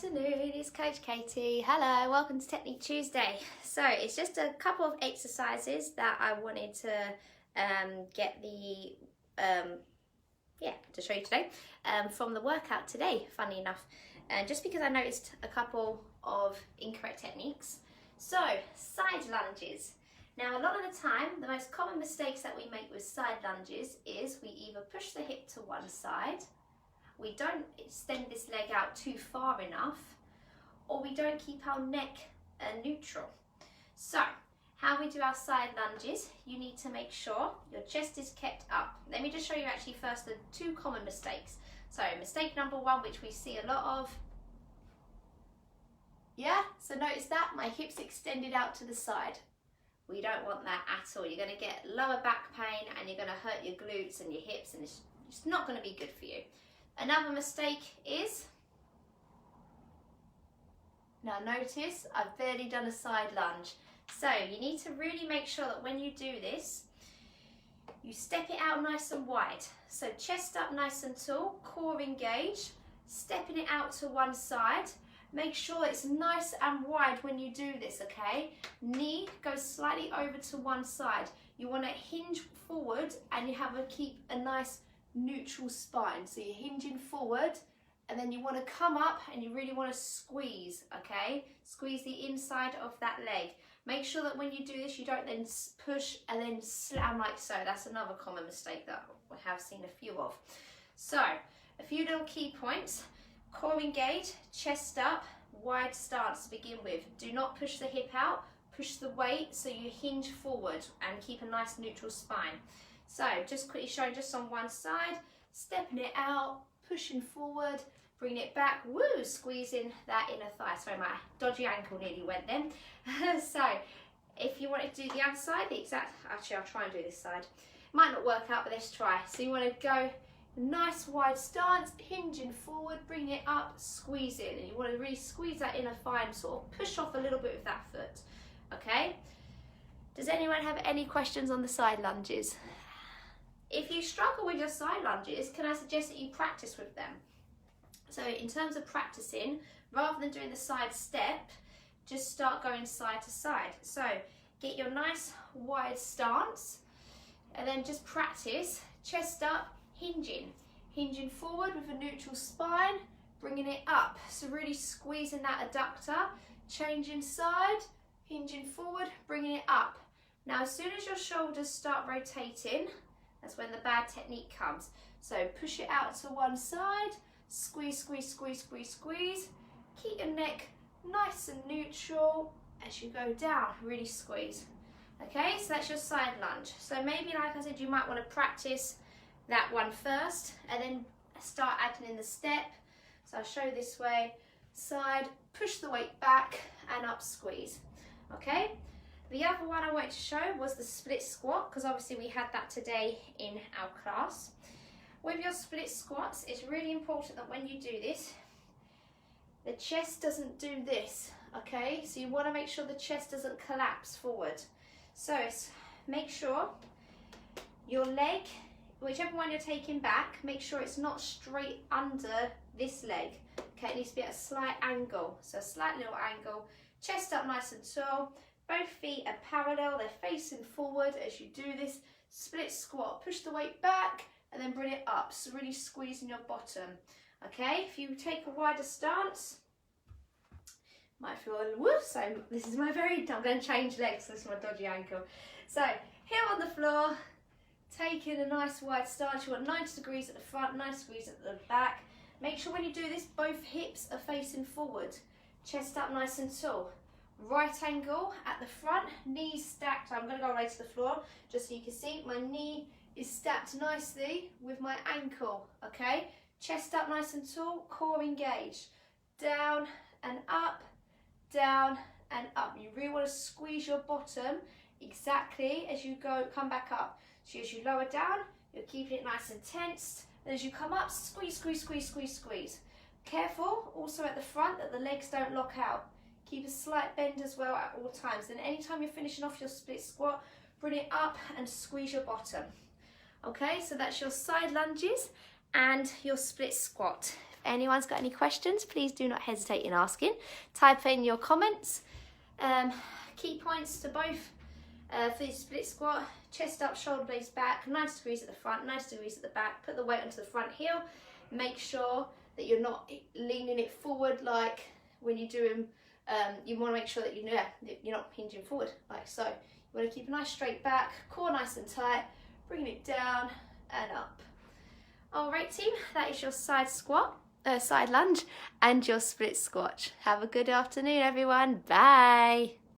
afternoon, it's Coach Katie. Hello, welcome to Technique Tuesday. So it's just a couple of exercises that I wanted to to show you today from the workout today, funny enough, just because I noticed a couple of incorrect techniques. So side lunges. Now a lot of the time, the most common mistakes that we make with side lunges is we either push the hip to one side, we don't extend this leg out too far enough, or we don't keep our neck neutral. So how we do our side lunges, you need to make sure your chest is kept up. Let me just show you actually first the two common mistakes. So mistake number one, which we see a lot of, so notice that my hips extended out to the side. We don't want that at all. You're going to get lower back pain and you're going to hurt your glutes and your hips, and it's not going to be good for you. Another mistake is, now notice I've barely done a side lunge. So you need to really make sure that when you do this, you step it out nice and wide. So chest up nice and tall, core engaged, stepping it out to one side. Make sure it's nice and wide when you do this, okay? Knee goes slightly over to one side. You want to hinge forward and you have to keep a nice neutral spine. So you're hinging forward and then you want to come up and you really want to squeeze, okay? Squeeze the inside of that leg. Make sure that when you do this, you don't then push and then slam like so. That's another common mistake that I have seen a few of. So a few little key points. Core engaged, chest up, wide stance to begin with. Do not push the hip out, push the weight so you hinge forward and keep a nice neutral spine. So just quickly showing just on one side, stepping it out, pushing forward, bring it back, woo, squeezing that inner thigh. Sorry, my dodgy ankle nearly went then. So if you wanted to do the other side, actually I'll try and do this side. Might not work out, but let's try. So you want to go nice wide stance, hinging forward, bring it up, squeeze in, and you want to really squeeze that inner thigh and sort of push off a little bit with that foot, okay? Does anyone have any questions on the side lunges? If you struggle with your side lunges, can I suggest that you practice with them? So in terms of practicing, rather than doing the side step, just start going side to side. So get your nice wide stance and then just practice chest up, hinging forward with a neutral spine, bringing it up. So really squeezing that adductor, changing side, hinging forward, bringing it up. Now as soon as your shoulders start rotating, that's when the bad technique comes. So push it out to one side, squeeze, squeeze, squeeze, squeeze, squeeze. Keep your neck nice and neutral as you go down, really squeeze. Okay, so that's your side lunge. So maybe, like I said, you might want to practice that one first and then start adding in the step. So I'll show this way, side, push the weight back and up, squeeze. Okay. The other one I wanted to show was the split squat, because obviously we had that today in our class. With your split squats, it's really important that when you do this, the chest doesn't do this, okay? So you want to make sure the chest doesn't collapse forward. So make sure your leg, whichever one you're taking back, make sure it's not straight under this leg. Okay, it needs to be at a slight angle. So a slight little angle, chest up nice and tall. Both feet are parallel, they're facing forward as you do this split squat. Push the weight back and then bring it up, so really squeezing your bottom. Okay, if you take a wider stance, might feel a little woo, so this is my I'm going to change legs, this is my dodgy ankle. So here on the floor, taking a nice wide stance, you want 90 degrees at the front, 90 degrees at the back. Make sure when you do this, both hips are facing forward, chest up nice and tall. Right angle at the front, knees stacked. I'm going to go right to the floor just so you can see my knee is stacked nicely with my ankle, okay? Chest up nice and tall, core engaged. Down and up, down and up. You really want to squeeze your bottom exactly as you come back up. So as you lower down, you're keeping it nice and tense. And as you come up, squeeze, squeeze, squeeze, squeeze, squeeze. Careful also at the front that the legs don't lock out. Keep a slight bend as well at all times. Then anytime you're finishing off your split squat, bring it up and squeeze your bottom. Okay, so that's your side lunges and your split squat. anyone's got any questions, please do not hesitate in asking. Type in your comments. Key points to both for the split squat: chest up, shoulder blades back, 90 degrees at the front, 90 degrees at the back. Put the weight onto the front heel. Make sure that you're not leaning it forward like when you're doing, you want to make sure that you're not hinging forward like so. You want to keep a nice straight back, core nice and tight, bringing it down and up. All right, team, that is your side squat, side lunge, and your split squat. Have a good afternoon, everyone. Bye.